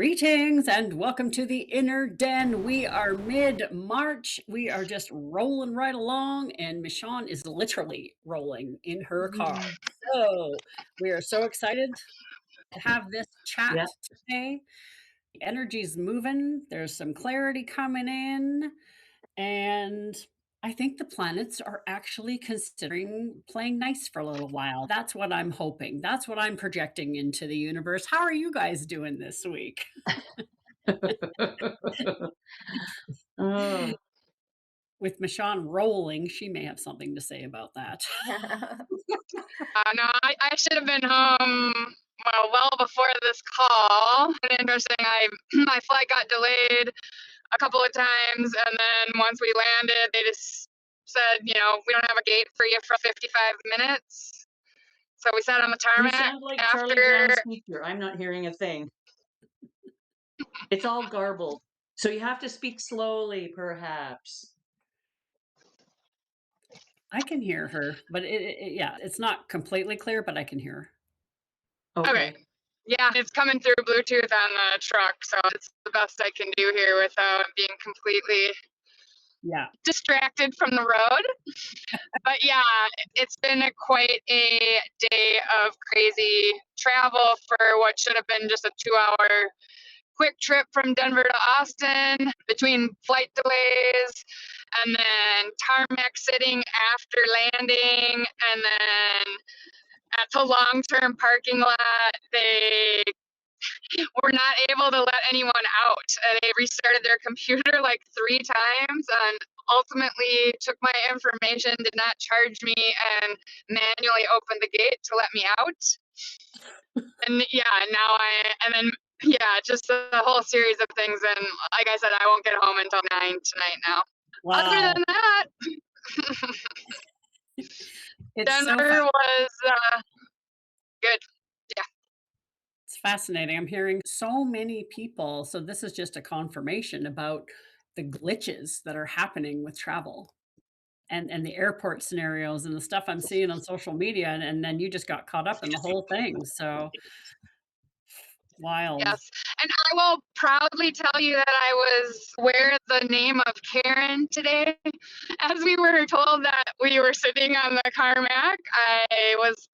Greetings and welcome to the Inner Den. We are mid-March. We are just rolling right along, and Michonne is literally rolling in her car. Mhm. So we are so excited to have this chat Yep. today. The energy's moving, there's some clarity coming in, and I think the planets are actually considering playing nice for a little while. That's what I'm hoping. That's what I'm projecting into the universe. How are you guys doing this week? Oh, With Michonne rolling, she may have something to say about that. No, I should have been home well before this call. And interesting, my flight got delayed a couple of times, and then once we landed, they just said, we don't have a gate for you for 55 minutes. So we sat on the you tarmac sound like Charlie after. Brown's teacher. I'm not hearing a thing. It's all garbled. So you have to speak slowly, perhaps. I can hear her, but yeah, it's not completely clear, but I can hear her. Okay, Okay. yeah, it's coming through Bluetooth on the truck, so it's the best I can do here without being completely Yeah. distracted from the road. But yeah, it's been quite a day of crazy travel for what should have been just a 2 hour quick trip from Denver to Austin between flight delays and then tarmac sitting after landing. And then at the long term parking lot, they were not able to let anyone out. They restarted their computer like 3 times and ultimately took my information, did not charge me, and manually opened the gate to let me out. And just a whole series of things. And like I said, I won't get home until 9 tonight now. Other Wow. than that, It's so Denver was good. Yeah. it's fascinating. I'm hearing so many people. So this is just a confirmation about the glitches that are happening with travel and the airport scenarios and the stuff I'm seeing on social media. And then you just got caught up in the whole thing. So wild. Yes. And I will proudly tell you that I was aware the name of Karen today. As we were told that we were sitting on the Carmack, I was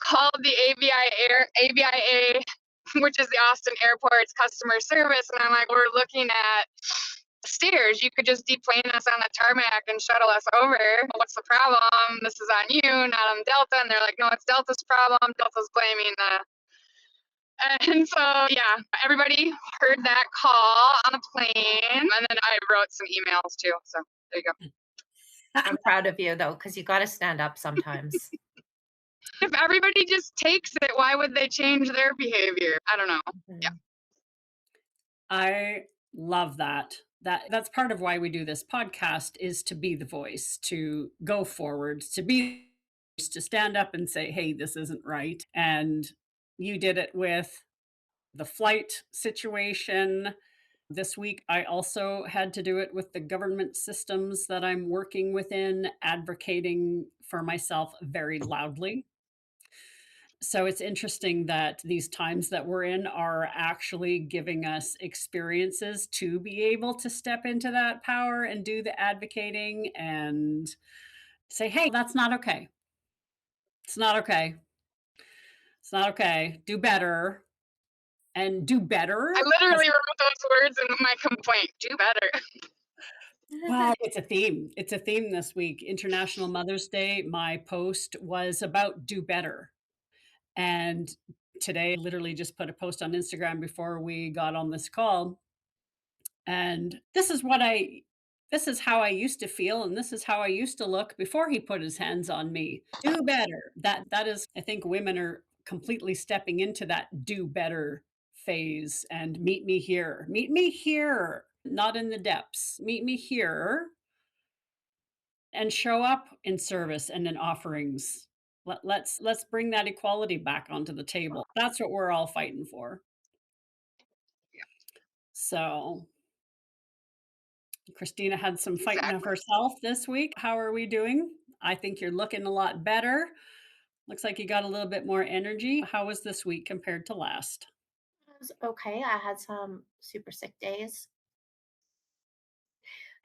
called the ABIA, which is the Austin Airport's customer service. And I'm like, we're looking at stairs. You could just deplane us on the tarmac and shuttle us over. What's the problem? This is on you, not on Delta. And they're like, no, it's Delta's problem. Delta's blaming the. And so, yeah, everybody heard that call on the plane. And then I wrote some emails too. So there you go. I'm proud of you, though, because you got to stand up sometimes. If everybody just takes it, why would they change their behavior? I don't know. Yeah. Mhm. I love that. That's part of why we do this podcast is to be the voice, to go forward, to stand up and say, "Hey, this isn't right." And you did it with the flight situation. This week I also had to do it with the government systems that I'm working within, advocating for myself very loudly. So it's interesting that these times that we're in are actually giving us experiences to be able to step into that power and do the advocating and say, "Hey, that's not okay. It's not okay. It's not okay. Do better." And do I better has literally wrote those words in my complaint. Do better. well, it's a theme. It's a theme this week. International Mother's Day, my post was about do better. And today, I literally just put a post on Instagram before we got on this call. And this is how I used to feel and this is how I used to look before he put his hands on me. Do better. That is I think women are completely stepping into that do better phase and meet me here. Meet me here, not in the depths. Meet me here and show up in service and in offerings. Let's bring that equality back onto the table. That's what we're all fighting for. So Christina had some fighting of Exactly. herself this week. How are we doing? I think you're looking a lot better. Looks like you got a little bit more energy. How was this week compared to last? was okay. I had some super sick days.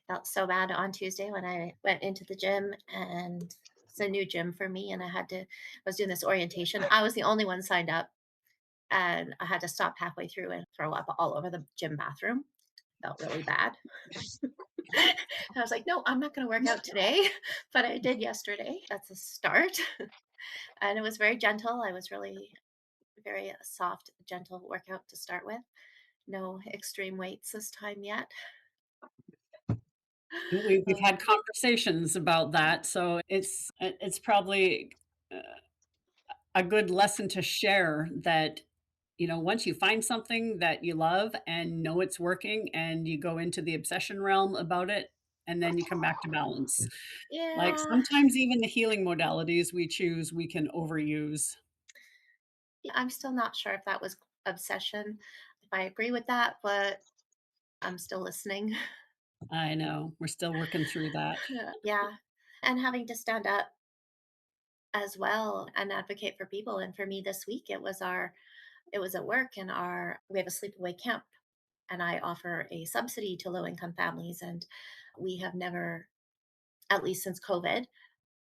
Felt so bad on Tuesday when I went into the gym, and it's a new gym for me, and I was doing this orientation. I was the only one signed up, and I had to stop halfway through and throw up all over the gym bathroom. Felt really bad. I was like, no, I'm not going to work out today, but I did yesterday. That's a start. And it was very gentle. I was really very soft, gentle workout to start with. No extreme weights this time yet. We've Uh, had conversations about that, so it's probably, uh, a good lesson to share that, once you find something that you love and know it's working and you go into the obsession realm about it, and then you come back to balance. Like, yeah, sometimes even the healing modalities we choose, we can overuse. I'm still not sure if that was obsession, if I agree with that, but I'm still listening. I know, we're still working through that. Yeah. And having to stand up as well and advocate for people. And for me this week, it was at work, and our we have a sleepaway camp, and I offer a subsidy to low income families. And we have never, at least since COVID,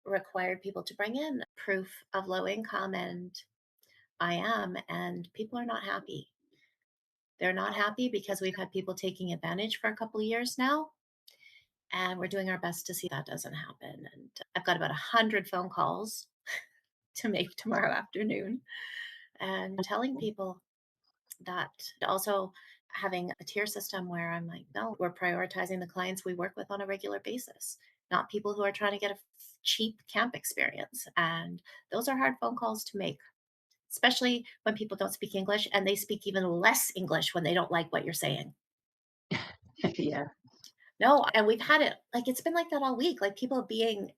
required people to bring in proof of low income, and I am, and people are not happy. They're not happy because we've had people taking advantage for a couple of years now, and we're doing our best to see that doesn't happen. And I've got about 100 phone calls to make tomorrow afternoon, and telling people that, also having a tier system where I'm like, no, we're prioritizing the clients we work with on a regular basis, not people who are trying to get a cheap camp experience. And those are hard phone calls to make, especially when people don't speak English, and they speak even less English when they don't like what you're saying. Yeah. No, and we've had it like it's been like that all week, like people being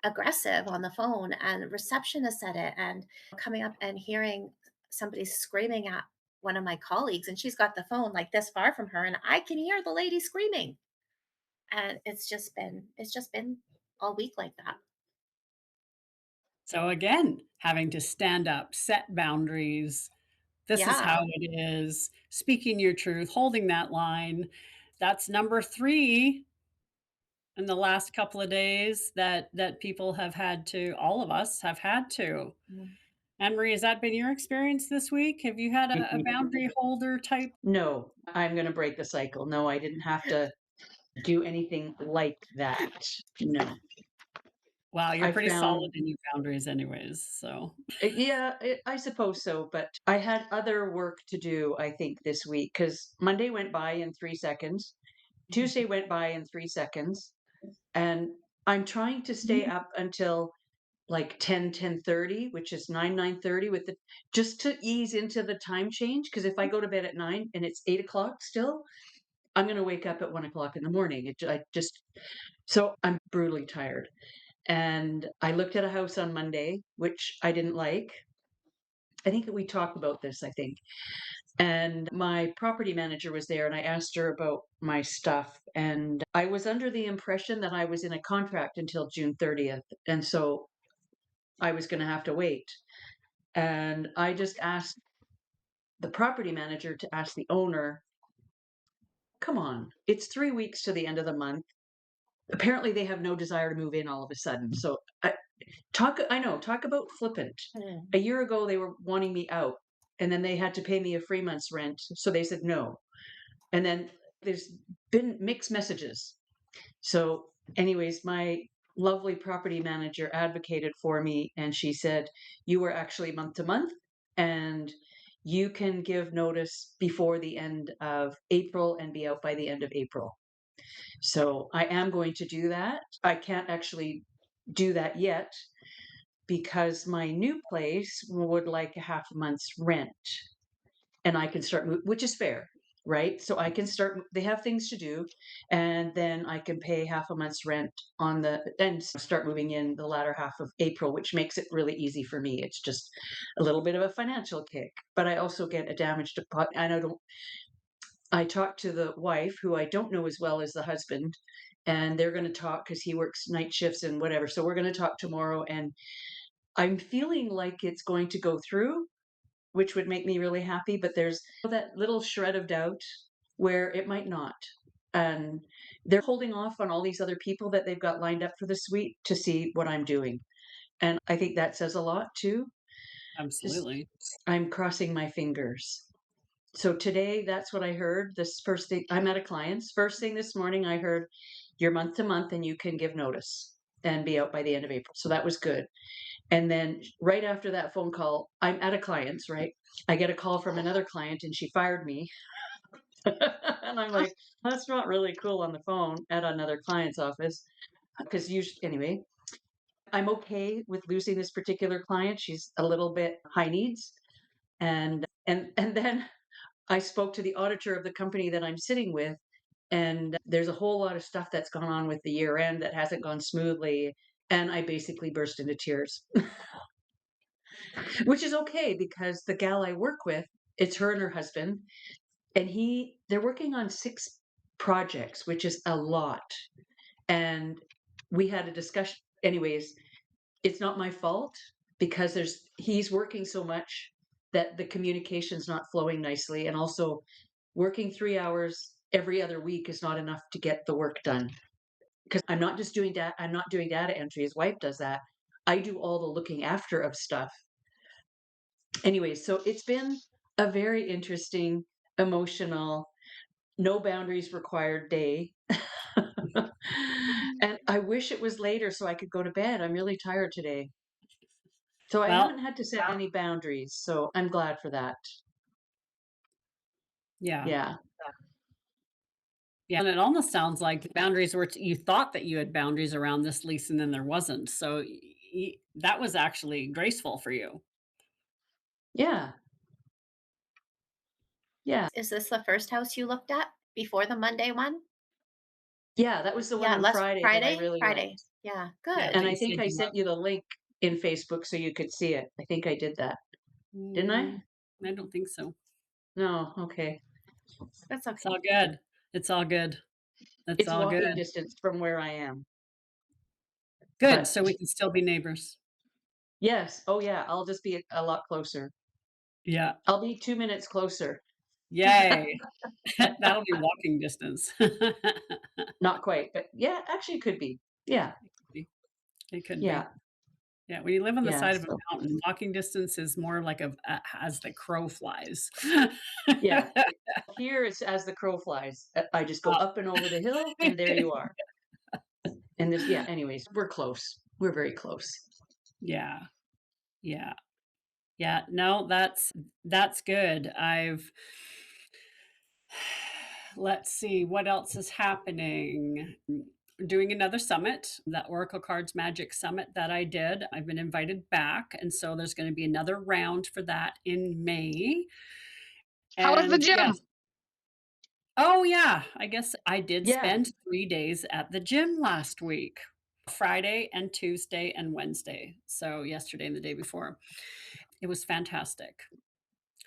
aggressive on the phone, and receptionist said it, and coming up and hearing somebody screaming at one of my colleagues, and she's got the phone like this far from her, and I can hear the lady screaming. And it's just been all week like that. So again, having to stand up, set boundaries. This is how Yeah. it is, speaking your truth, holding that line. That's number 3 in the last couple of days that people have had to all of us have had to. Mm. Anne Marie, has that been your experience this week? Have you had a boundary holder type? No, I'm going to break the cycle. No, I didn't have to do anything like that. No. Wow, you're I pretty solid found, in your boundaries anyways, so yeah, I suppose so, but I had other work to do, I think, this week because Monday went by in 3 seconds. Tuesday went by in 3 seconds. And I'm trying to stay up until like 10:30, which is 9:30 with the just to ease into the time change. Because if I go to bed at 9 and it's 8 o'clock still, I'm gonna wake up at 1 o'clock in the morning. I just so I'm brutally tired. And I looked at a house on Monday, which I didn't like. I think that we talked about this, I think. And my property manager was there, and I asked her about my stuff. And I was under the impression that I was in a contract until June 30th. And so I was going to have to wait. And I just asked the property manager to ask the owner, come on, it's 3 weeks to the end of the month. Apparently, they have no desire to move in all of a sudden. So I know, talk about flippant. Mm. A year ago, they were wanting me out, and then they had to pay me a 3 months rent. So they said no. And then there's been mixed messages. So, anyways, my lovely property manager advocated for me, and she said, you are actually month to month, and you can give notice before the end of April and be out by the end of April. So, I am going to do that. I can't actually do that yet because my new place would like a half a month's rent and I can start which is fair, right? So I can start they have things to do, and then I can pay half a month's rent on the and start moving in the latter half of April, which makes it really easy for me. It's just a little bit of a financial kick, but I also get a damage deposit. And I talked to the wife, who I don't know as well as the husband, and they're going to talk because he works night shifts and whatever. So we're going to talk tomorrow, and I'm feeling like it's going to go through, which would make me really happy, but there's that little shred of doubt where it might not. And they're holding off on all these other people that they've got lined up for this week to see what I'm doing. And I think that says a lot too. Just Absolutely. I'm crossing my fingers. So today, that's what I heard. This first thing, I'm at a client's. First thing this morning, I heard you're month to month and you can give notice and be out by the end of April. So that was good. And then right after that phone call, I'm at a client's, right? I get a call from another client and she fired me. And I'm like, that's not really cool on the phone at another client's office. Because usually, anyway, I'm okay with losing this particular client. She's a little bit high needs. And then I spoke to the auditor of the company that I'm sitting with, and there's a whole lot of stuff that's gone on with the year end that hasn't gone smoothly. And I basically burst into tears, which is okay because the gal I work with, it's her and her husband, and they're working on 6 projects, which is a lot. And we had a discussion. Anyways, it's not my fault because he's working so much that the communication's not flowing nicely. And also working 3 hours every other week is not enough to get the work done. Because I'm not doing data entry. His wife does that. I do all the looking after of stuff. Anyway, so it's been a very interesting, emotional, no boundaries required day. And I wish it was later so I could go to bed. I'm really tired today. So I Well, haven't had to set any boundaries, so I'm glad for that. yeah. Yeah. Yeah, and it almost sounds like the boundaries were you thought that you had boundaries around this lease and then there wasn't. So that was actually graceful for you. Yeah. Yeah. Is this the first house you looked at before the Monday one? Yeah, that was the one Yeah, on last Friday that I Friday? really Friday. liked. Yeah, Yeah, good. that And you I think saved I them up. sent you the link in Facebook so you could see it. I think I did that. Didn't I? Mm, I don't think so. No, okay. That's It's okay. all good. It's all good. It's It's all walking good. distance from where I am. Good, But so we can still be neighbors. yes, oh yeah, I'll just be a lot closer. Yeah. I'll be 2 minutes closer. Yay. That'll be walking distance. Not quite, but yeah, actually it could be. Yeah, It could yeah, be. Yeah, when you live on the yeah. side of a So mountain, walking distance is more like as the crow flies. yeah. Here it's as the crow flies. I just go Oh, up and over the hill and there you are. And this, yeah, anyways, we're close. We're very close. yeah, yeah, yeah. No, that's good. Let's see what else is happening. Doing another summit, that Oracle Cards Magic Summit that I did. I've been invited back, and so there's going to be another round for that in May. How was the And gym? yes, oh yeah, I guess I did Yeah, spend 3 days at the gym last week. Friday and Tuesday and Wednesday. So yesterday and the day before. It was fantastic.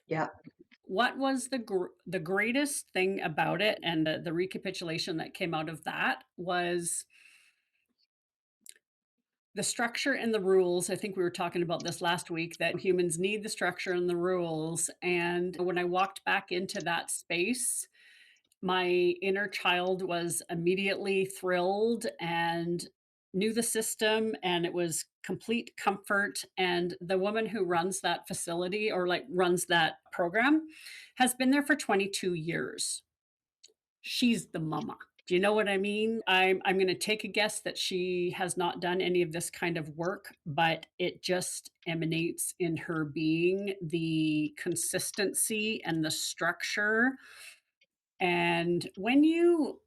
yeah, What was the greatest thing about it and the recapitulation that came out of that was the structure and the rules. I think we were talking about this last week that humans need the structure and the rules. And when I walked back into that space, my inner child was immediately thrilled and knew the system, and it was complete comfort. And the woman who runs that facility or like runs that program has been there for 22 years. She's the mama. Do you know what I mean? I'm going to take a guess that she has not done any of this kind of work, but it just emanates in her being the consistency and the structure. And when you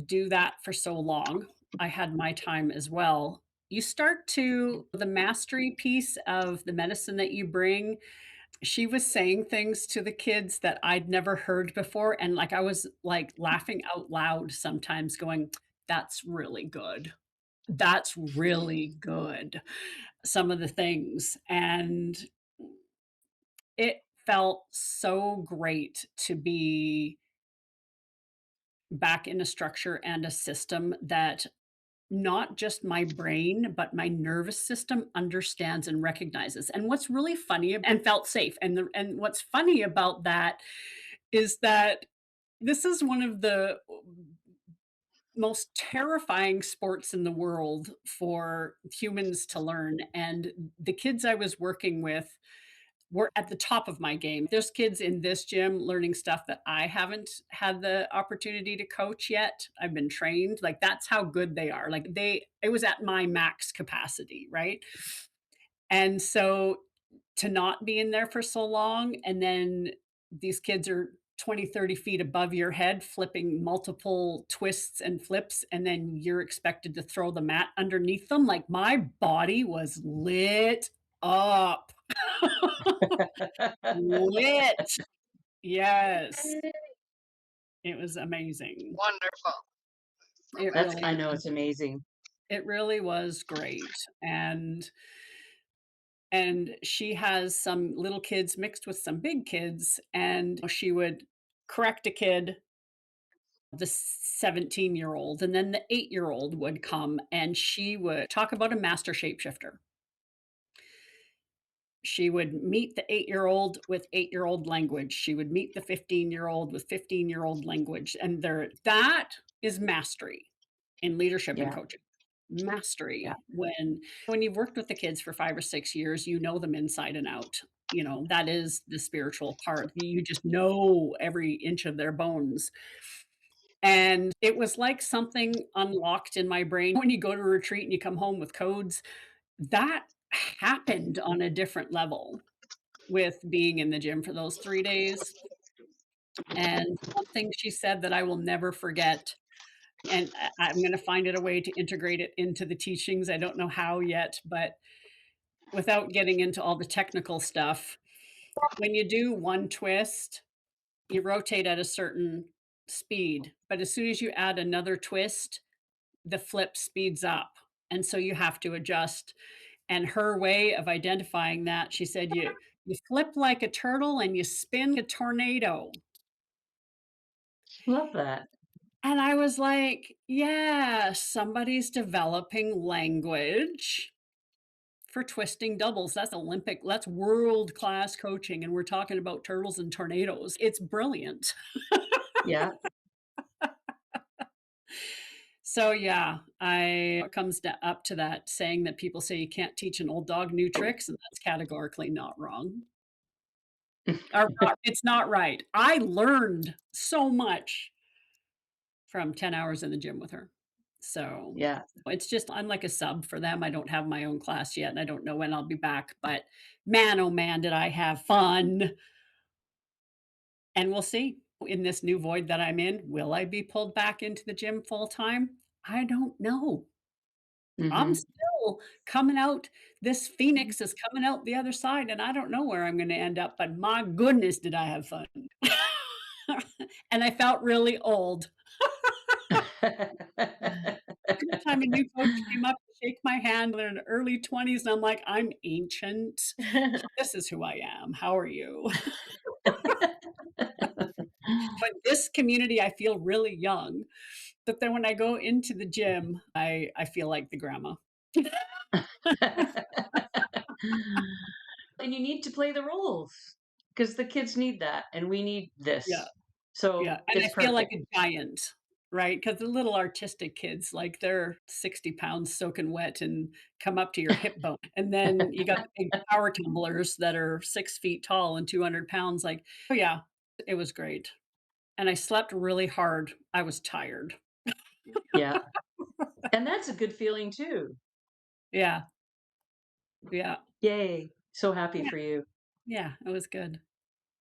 do that for so long, I had my time as well. You start to the mastery piece of the medicine that you bring. She was saying things to the kids that I'd never heard before, and, like, I was, like, laughing out loud sometimes going, "That's really good. That's really good," some of the things, and it felt so great to be back in a structure and a system that not just my brain, but my nervous system understands and recognizes. And what's really funny and felt safe. And what's funny about that is that this is one of the most terrifying sports in the world for humans to learn. And the kids I was working with were at the top of my game. There's kids in this gym learning stuff that I haven't had the opportunity to coach yet. I've been trained. Like that's how good they are. Like it was at my max capacity, right? And so to not be in there for so long and then these kids are 20, 30 feet above your head flipping multiple twists and flips and then you're expected to throw the mat underneath them like my body was lit up. Lit. Yes. It was amazing. Wonderful. It That's really I know it's amazing. it really was great, and she has some little kids mixed with some big kids, and she would correct a kid, the 17-year-old, and then the 8-year-old would come, and she would talk about a master shapeshifter. She would meet the 8-year-old with 8-year-old language. She would meet the 15-year-old with 15-year-old language, and that is mastery in leadership and Yeah, coaching. yeah, Mastery. When you've worked with the kids for 5 or 6 years, you know them inside and out. That is the spiritual part. You just know every inch of their bones. And it was like something unlocked in my brain. When you go to a retreat and you come home with codes, that happened on a different level with being in the gym for those 3 days, and something she said that I will never forget, and I'm gonna find it a way to integrate it into the teachings, I don't know how yet, but without getting into all the technical stuff, when you do one twist, you rotate at a certain speed, but as soon as you add another twist, the flip speeds up, and so you have to adjust. And her way of identifying that, she said, "You flip like a turtle and you spin a tornado." love that. And I was like, "Yeah, somebody's developing language for twisting doubles. That's world-class coaching, and we're talking about turtles and tornadoes. It's brilliant." Yeah, So, yeah, I it comes up to that saying that people say you can't teach an old dog new tricks, and that's categorically not wrong. Or not it's not right. I learned so much from 10 hours in the gym with her. So, yeah. it's just I'm like a sub for them. I don't have my own class yet, and I don't know when I'll be back, but man, oh man, did I have fun. And we'll see in this new void that I'm in, will I be pulled back into the gym full time? I don't know. I'm Mhm. still coming out. This phoenix is coming out the other side, and I don't know where I'm gonna end up, but my goodness, did I have fun. And I felt really old. Every time a new coach came up to shake my hand, they're in their early 20s, and I'm like, "I'm ancient. This is who I am. How are you?" But this community, I feel really young, but then when I go into the gym, I feel like the grandma. And you need to play the roles because the kids need that, and we need Yeah. this. Yeah, So, and I it's feel like perfect. a giant, right? Because the little artistic kids, like, they're 60 pounds soaking wet and come up to your hip bone, and then you got the big power tumblers that are 6 feet tall and 200 pounds, like oh, yeah, it was great, and I slept really hard. I was tired. Yeah, and that's a good feeling too. Yeah, yeah, Yay, so happy yeah, for you. yeah, it was good.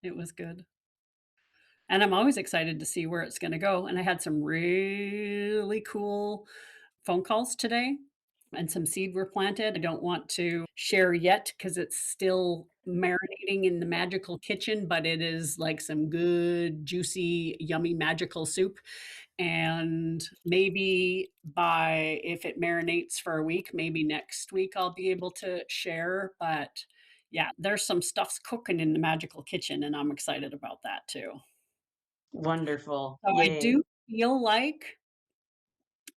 It was good, and I'm always excited to see where it's gonna go, and I had some really cool phone calls today and some seed were planted. I don't want to share yet because it's still marinating in the magical kitchen, but it is like some good, juicy, yummy, magical soup. And maybe if it marinates for a week, maybe next week I'll be able to share. But yeah, there's some stuff's cooking in the magical kitchen, and I'm excited about that too. Wonderful. So I Yay. do feel like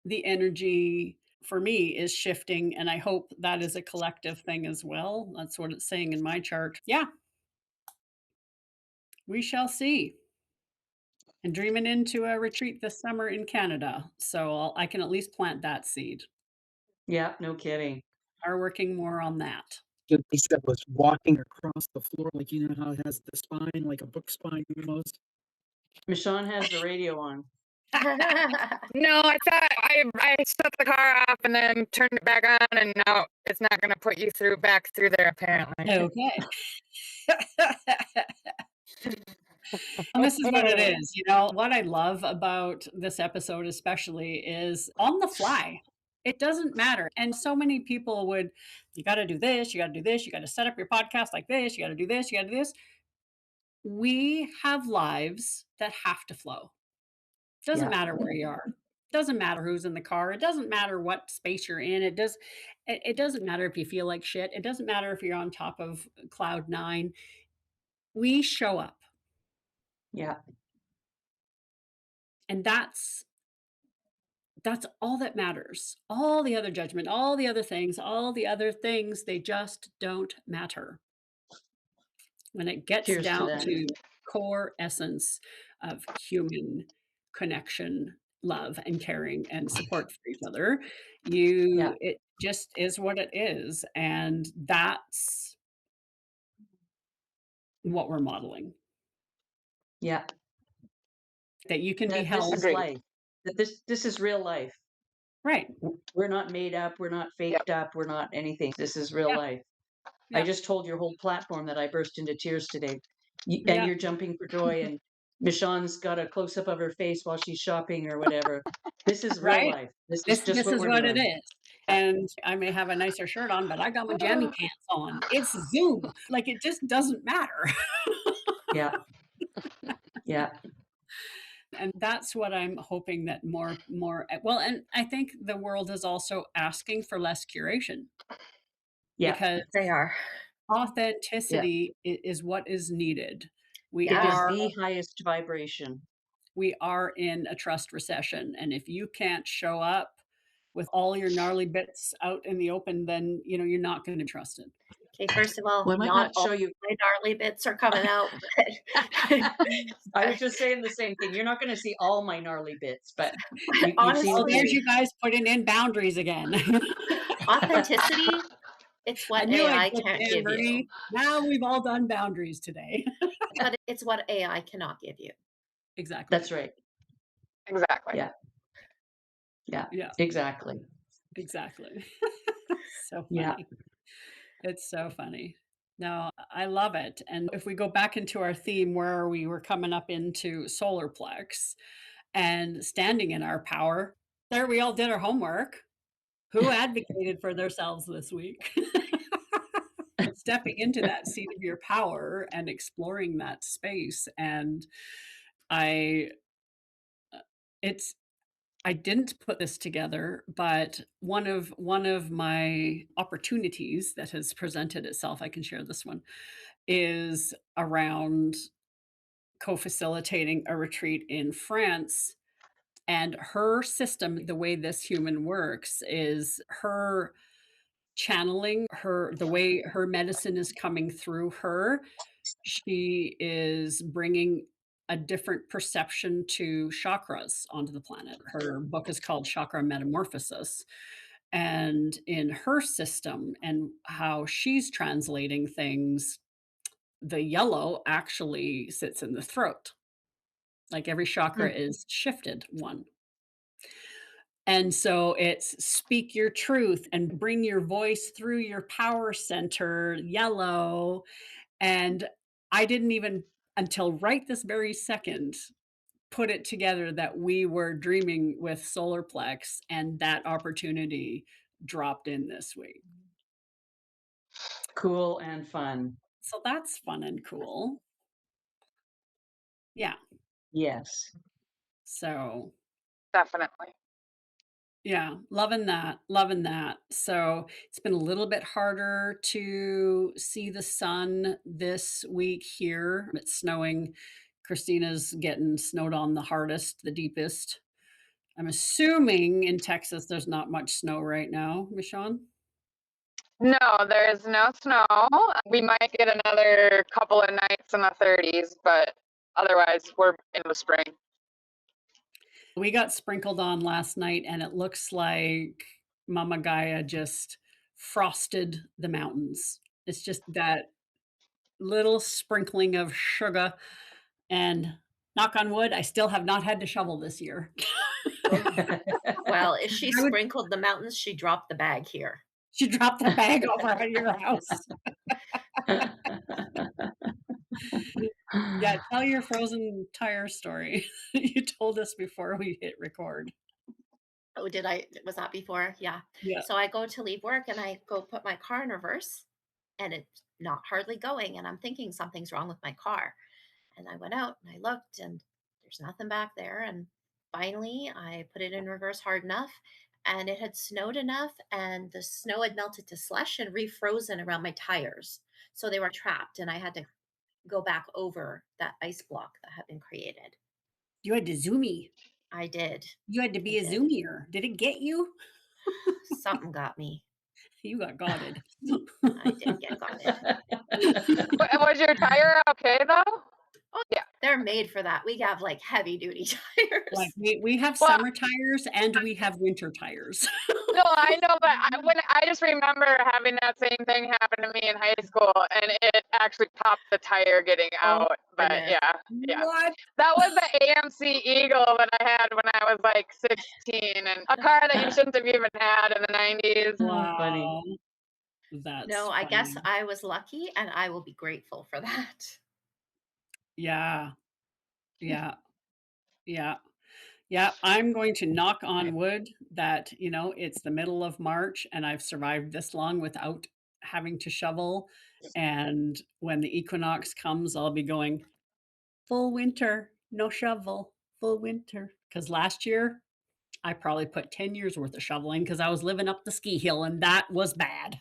the energy for me is shifting, and I hope that is a collective thing as well. That's what it's saying in my chart. Yeah, we shall see. And dreaming into a retreat this summer in Canada, so I can at least plant that seed. Yeah, no kidding. Are working more on that. The piece that was walking across the floor, like, you know how it has the spine, like a book spine almost? Michonne has the radio on. No, I thought I shut the car off and then turned it back on, and now it's not going to put you back through there apparently. Okay. And this is what it is, you know, what I love about this episode especially is on the fly. It doesn't matter. And so many people would, you got to do this, you got to do this, you got to set up your podcast like this, you got to do this, you got to do this. We have lives that have to flow. Doesn't Yeah. matter where you are. Doesn't matter who's in the car. It doesn't matter what space you're in. It doesn't matter if you feel like shit. It doesn't matter if you're on top of cloud 9. We show up. Yeah. And that's all that matters. All the other judgment, all the other things, they just don't matter. When it gets Cheers to down that. to core essence of human connection, love and caring and support for each other, Yeah. it just is what it is. And that's what we're modeling. Yeah. That you can be That this held. is life. That this is real life. Right. We're not made up. We're not faked up. We're not anything. This is real Yeah. life. Yeah. I just told your whole platform that I burst into tears today. And Yeah. you're jumping for joy, and Michonne's got a close up of her face while she's shopping or whatever. This is real Right. life. This is just This what is we're what doing. it is. And I may have a nicer shirt on, but I got my jammy pants on. It's Zoom. Like, it just doesn't matter. Yeah. Yeah. And that's what I'm hoping that more, well, and I think the world is also asking for less curation Yeah. because They are. authenticity is what is needed. We It is are the highest vibration. in a trust recession. And if you can't show up with all your gnarly bits out in the open, then you're not going to be trusted. Okay, first of all, Well, I might not not all show you. my gnarly bits are coming out. I was just saying the same thing. You're not going to see all my gnarly bits, but you've seen Honestly, Oh, a there's few. you guys putting in boundaries again. authenticity, it's I what knew AI I'd get can't you, give you. Marie. Now we've all done boundaries today. But it's what AI cannot give you. Exactly. That's right. Exactly. Yeah. Yeah. Yeah, Exactly. exactly. So Yeah. funny. It's so funny. No, I love it. And if we go back into our theme where we were coming up into solar plex and standing in our power, there we all did our homework. Who advocated for themselves this week? Stepping into that seat of your power and exploring that space. And I didn't put this together, but one of my opportunities that has presented itself, I can share this one, is around co-facilitating a retreat in France. And her system, the way this human works, is her channeling the way her medicine is coming through her. She is bringing a different perception to chakras onto the planet. Her book is called Chakra Metamorphosis. And in her system and how she's translating things, the yellow actually sits in the throat. Like every chakra is shifted one. And so it's speak your truth and bring your voice through your power center, yellow. And I didn't even, until right this very second, put it together that we were dreaming with Solarplex, and that opportunity dropped in this week. Cool and fun. So that's fun and cool. Yeah. Yes. So Definitely. yeah, loving that, loving that. So it's been a little bit harder to see the sun this week here. It's snowing. Christina's getting snowed on the hardest, the deepest. I'm assuming in Texas there's not much snow right now, Michonne? No, there's no snow. We might get another couple of nights in the 30s, but otherwise we're in the spring. We got sprinkled on last night, and it looks like Mama Gaia just frosted the mountains. It's just that little sprinkling of sugar, and knock on wood, I still have not had to shovel this year. Well, if she I would sprinkled the mountains, she dropped the bag here. She dropped the bag over at your house. Yeah, tell your frozen tire story. You told us before we hit record. Oh, did I? Was that before? Yeah. Yeah. So I go to leave work and I go put my car in reverse and it's not hardly going. And I'm thinking something's wrong with my car. And I went out and I looked and there's nothing back there. And finally, I put it in reverse hard enough and it had snowed enough and the snow had melted to slush and refrozen around my tires. So they were trapped and I had to go back over that ice block that had been created. You had to zoomie. I did. You had to be I a did. zoomier. Did it get you? Something got me. You got godded. I did get godded. Was your tire okay though? Oh, Yeah. they're made for that. We have like heavy duty Like tires. we have Well, summer tires and we have winter tires. no, I know, but when I just remember having that same thing happen to me in high school, and it actually popped the tire getting Oh, out. But goodness. yeah, what? that was the AMC Eagle that I had when I was like 16, and a car that you shouldn't have even had in the 90s. Oh, funny. Wow. That's No, I guess funny. I was lucky and I will be grateful for that. Yeah. Yeah. Yeah. Yeah. I'm going to knock on wood that, it's the middle of March and I've survived this long without having to shovel. And when the equinox comes, I'll be going full winter, no shovel, full winter. Because last year, I probably put 10 years worth of shoveling because I was living up the ski hill and that was bad.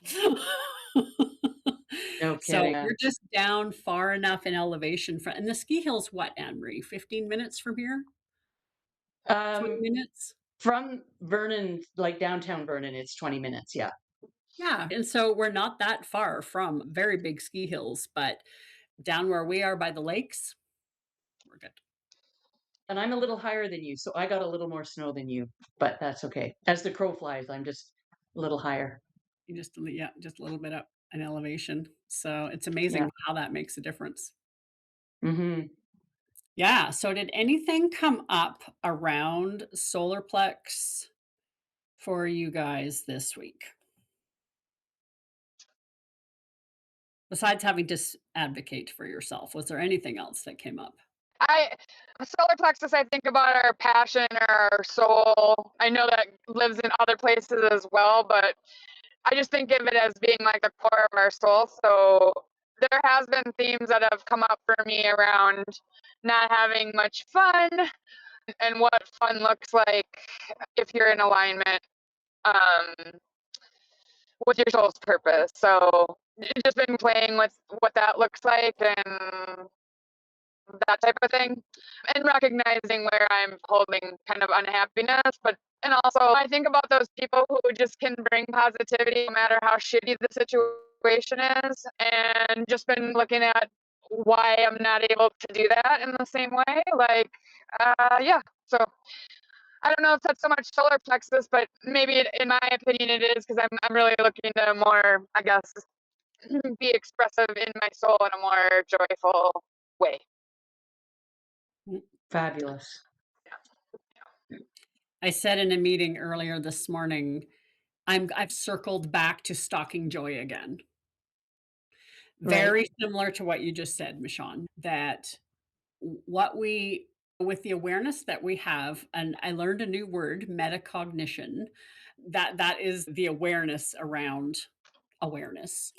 No So kidding. we're just down far enough in elevation from, and the ski hill's what, Anne Marie? 15 minutes from here? 20 Um, minutes? from Vernon, like downtown Vernon, it's 20 minutes. Yeah. Yeah. And so we're not that far from very big ski hills, but down where we are by the lakes, we're good. And I'm a little higher than you, so I got a little more snow than you, but that's okay. As the crow flies, I'm just a little higher. You just, yeah, just a little bit up in elevation. So it's Yeah. amazing how that makes a difference. Hmm. Yeah. So did anything come up around solar plex for you guys this week? Besides having to advocate for yourself, was there anything else that came up? Solar plexus, I think about our passion or our soul. I know that lives in other places as well, but I just think of it as being like the core of our soul. So there has been themes that have come up for me around not having much fun and what fun looks like if you're in alignment um, with your soul's purpose. So just been playing with what that looks like and that type of thing, and recognizing where I'm holding kind of unhappiness. But and also I think about those people who just can bring positivity no matter how shitty the situation is, and just been looking at why I'm not able to do that in the same way. Like, yeah. So I don't know if that's so much solar plexus, but maybe in my opinion it is, because I'm really looking to more, I guess, be expressive in my soul in a more joyful way. Fabulous. I said in a meeting earlier this morning, I've circled back to stalking joy again. Right. Very similar to what you just said, Michonne, that what we with the awareness that we have, and I learned a new word, metacognition, that is the awareness around awareness.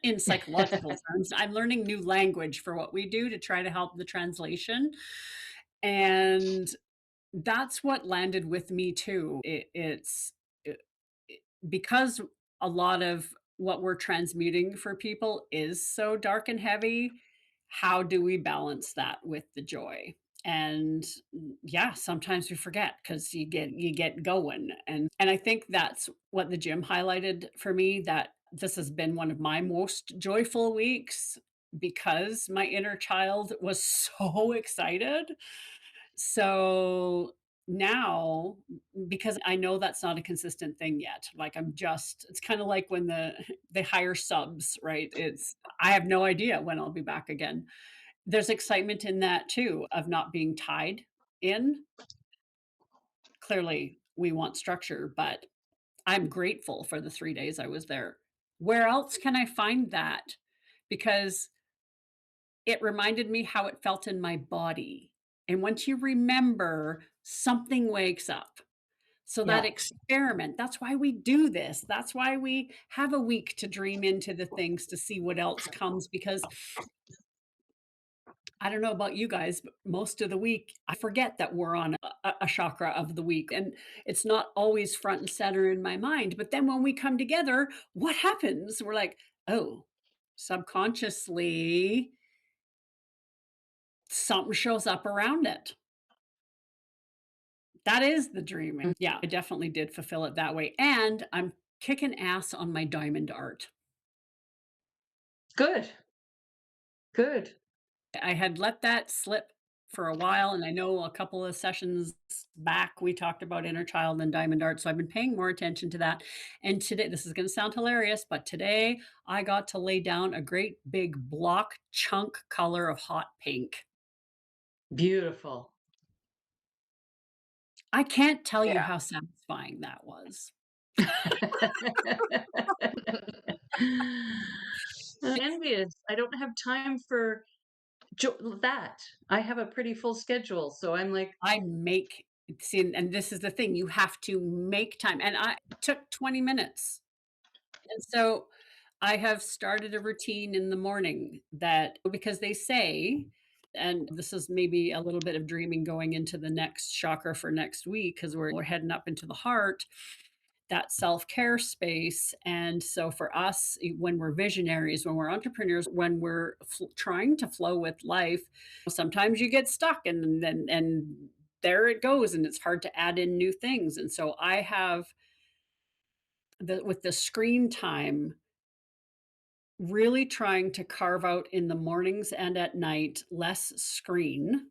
In psychological terms, I'm learning new language for what we do to try to help the translation. And that's what landed with me too. It- because a lot of what we're transmuting for people is so dark and heavy. How do we balance that with the joy? And yeah, sometimes we forget because you get going. And I think that's what the gym highlighted for me, that this has been one of my most joyful weeks because my inner child was so excited. So now, because I know that's not a consistent thing yet, like it's kind of like when they hire subs, right? I have no idea when I'll be back again. There's excitement in that too, of not being tied in. Clearly, we want structure, but I'm grateful for the 3 days I was there. Where else can I find that? Because it reminded me how it felt in my body. And once you remember, something wakes up. So that Yeah. experiment, that's why we do this. That's why we have a week to dream into the things to see what else comes, because I don't know about you guys, but most of the week I forget that we're on a chakra of the week, and it's not always front and center in my mind. But then when we come together, what happens? We're like, oh, subconsciously, something shows up around it. That is the dreaming. Yeah, I definitely did fulfill it that way. And I'm kicking ass on my diamond art. Good. Good. I had let that slip for a while, and I know a couple of sessions back we talked about inner child and diamond art, so I've been paying more attention to that. And today, this is going to sound hilarious, but today I got to lay down a great big block chunk color of hot pink. Beautiful. I can't tell you Yeah. how satisfying that was. I'm envious. I don't have time for that. I have a pretty full schedule, so I'm like, I make see, and this is the thing, you have to make time. And I took 20 minutes. And so I have started a routine in the morning, that because they say, and this is maybe a little bit of dreaming going into the next chakra for next week, because we're heading up into the heart, that self-care space. And so for us, when we're visionaries, when we're entrepreneurs, when we're trying to flow with life, sometimes you get stuck, and there it goes, and it's hard to add in new things. And so I have with the screen time, really trying to carve out in the mornings and at night less screen.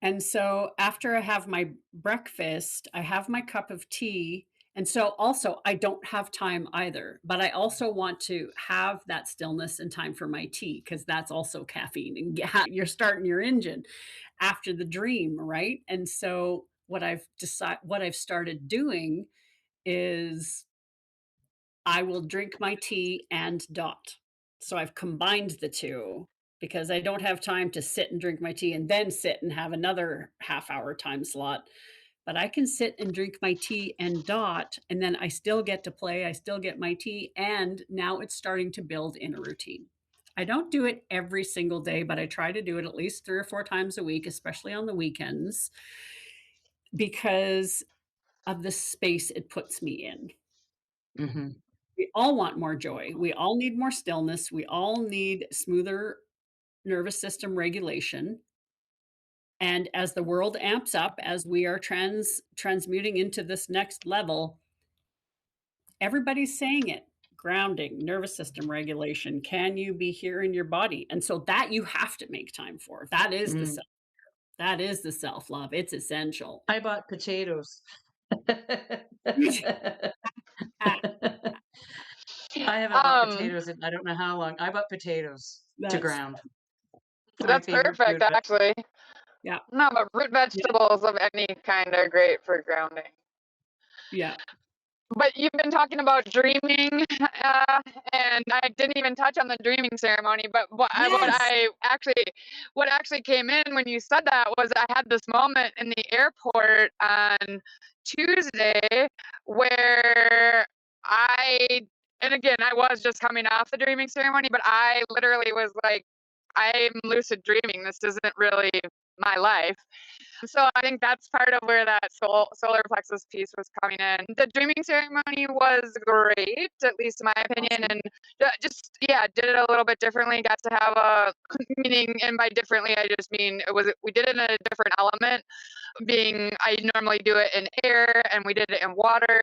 And so after I have my breakfast, I have my cup of tea. And so also, I don't have time either, but I also want to have that stillness and time for my tea, because that's also caffeine, and you're starting your engine after the dream, right? And so what I've started doing is I will drink my tea and dot. So I've combined the 2, because I don't have time to sit and drink my tea and then sit and have another half-hour time slot. But I can sit and drink my tea and dot, and then I still get to play, I still get my tea, and now it's starting to build in a routine. I don't do it every single day, but I try to do it at least 3 or 4 times a week, especially on the weekends, because of the space it puts me in. mhm. We all want more joy. We all need more stillness. We all need smoother nervous system regulation. And as the world amps up, as we are transmuting into this next level, everybody's saying it. Grounding, nervous system regulation. Can you be here in your body? And so that you have to make time for. Mm. That is the self-love. It's essential. I bought potatoes. Ah, I haven't bought Um, potatoes in I don't know how long. I bought potatoes to that's ground. My that's favorite perfect, food, but actually. yeah, No, but root yeah, vegetables of any kind are great for grounding. yeah. But you've been talking about dreaming, and I didn't even touch on the dreaming ceremony. But Yes. what actually came in when you said that was I had this moment in the airport on Tuesday where and again, I was just coming off the dreaming ceremony, but I literally was like, I'm lucid dreaming. This isn't really my life. So I think that's part of where that solar plexus piece was coming in. The dreaming ceremony was great, at least in my opinion, and just did it a little bit differently. Got to have a meaning, and by differently, I just mean we did it in a different element. Being I normally do it in air and we did it in water.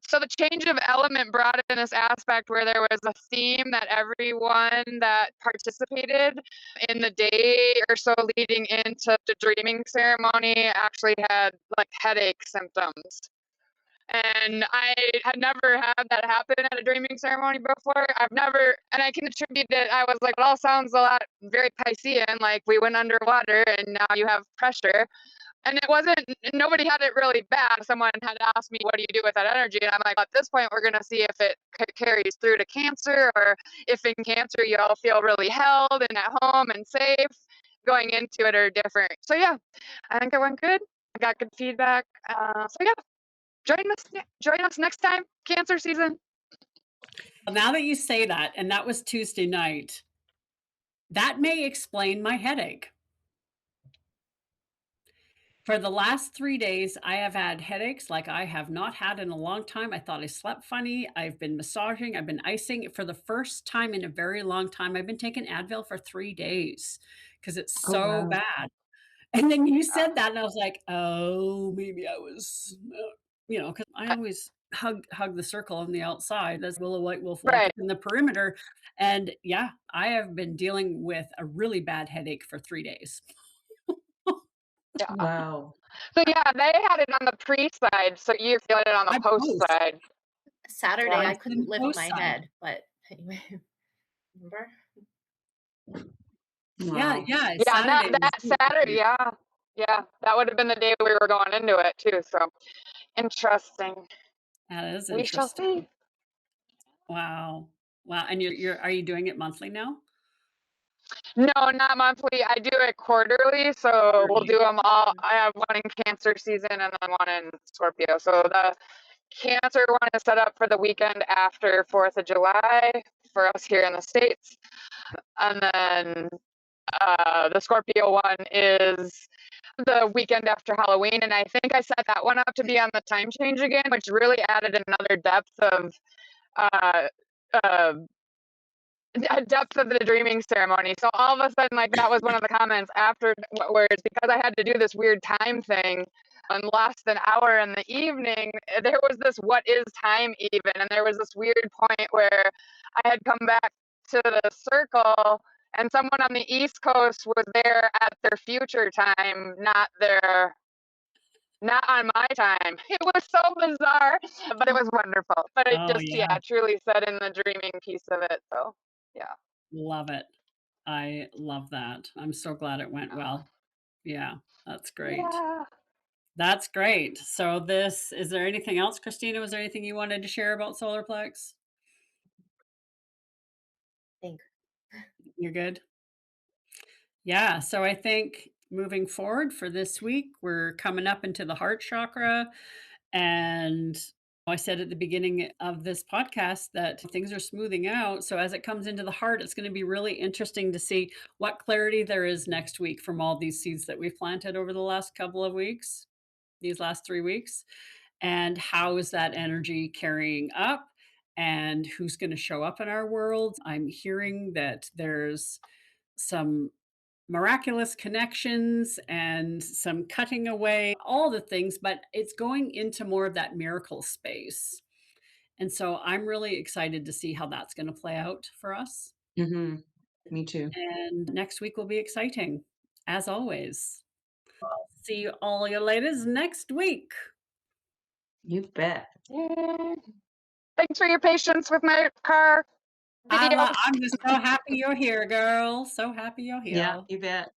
So the change of element brought in this aspect where there was a theme that everyone that participated in the day or so leading into the dreaming ceremony actually had like headache symptoms. And I had never had that happen at a dreaming ceremony before. And I can attribute it. I was like, it all sounds a lot very Piscean, like we went underwater and now you have pressure. And it wasn't, nobody had it really bad. Someone had asked me, what do you do with that energy? And I'm like, at this point, we're going to see if it carries through to Cancer, or if in Cancer you all feel really held and at home and safe going into it, or different. So yeah, I think it went good. I got good feedback. So yeah, join us next time, Cancer season. Well, now that you say that, and that was Tuesday night, that may explain my headache. For the last 3 days, I have had headaches like I have not had in a long time. I thought I slept funny. I've been massaging, I've been icing. For the first time in a very long time, I've been taking Advil for 3 days because it's Oh, so wow. bad. And then you said that, and I was like, "Oh, maybe I was," because I always hug the circle on the outside as will a white wolf walk Right. in the perimeter. And yeah, I have been dealing with a really bad headache for 3 days. Yeah. Wow. So yeah, they had it on the pre side, so you're feeling it on the I post post. side. Saturday, I I was in couldn't the lift post my side. head, but anyway, remember? Yeah, Wow. yeah, Yeah, and Saturday was that really Saturday, different. yeah, that would have been the day we were going into it too. So interesting. That is We shall interesting. see. Wow. Wow, and are you doing it monthly now? No, not monthly. I do it quarterly, so we'll Quarterly. do them all. I have one in Cancer season and then one in Scorpio. So the Cancer one is set up for the weekend after 4th of July for us here in the States. And then the Scorpio one is the weekend after Halloween. And I think I set that one up to be on the time change again, which really added another depth of uh, uh, depth of the dreaming ceremony. So all of a sudden, like that was one of the comments after, where it's because I had to do this weird time thing and lost an hour in the evening. There was this what is time even, and there was this weird point where I had come back to the circle, and someone on the East Coast was there at their future time, not on my time. It was so bizarre, but it was wonderful. But it Oh, just, yeah. truly said in the dreaming piece of it. So, yeah. Love it. I love that. I'm so glad it went well. Yeah, that's great. Yeah. That's great. So is there anything else, Christina? Was there anything you wanted to share about solar plex? Think. You're good? Yeah, so I think moving forward for this week, we're coming up into the heart chakra. And I said at the beginning of this podcast that things are smoothing out. So as it comes into the heart, it's going to be really interesting to see what clarity there is next week from all these seeds that we've planted over the last couple of weeks, these last 3 weeks. And how is that energy carrying up? And who's going to show up in our world? I'm hearing that there's some miraculous connections and some cutting away, all the things, but it's going into more of that miracle space. And so I'm really excited to see how that's going to play out for us. Hmm. Me too. And next week will be exciting, as always. I'll see all you ladies next week. You bet. Yay. Thanks for your patience with my car video. I'm just so happy you're here, girl. So happy you're Yeah, here. you bet.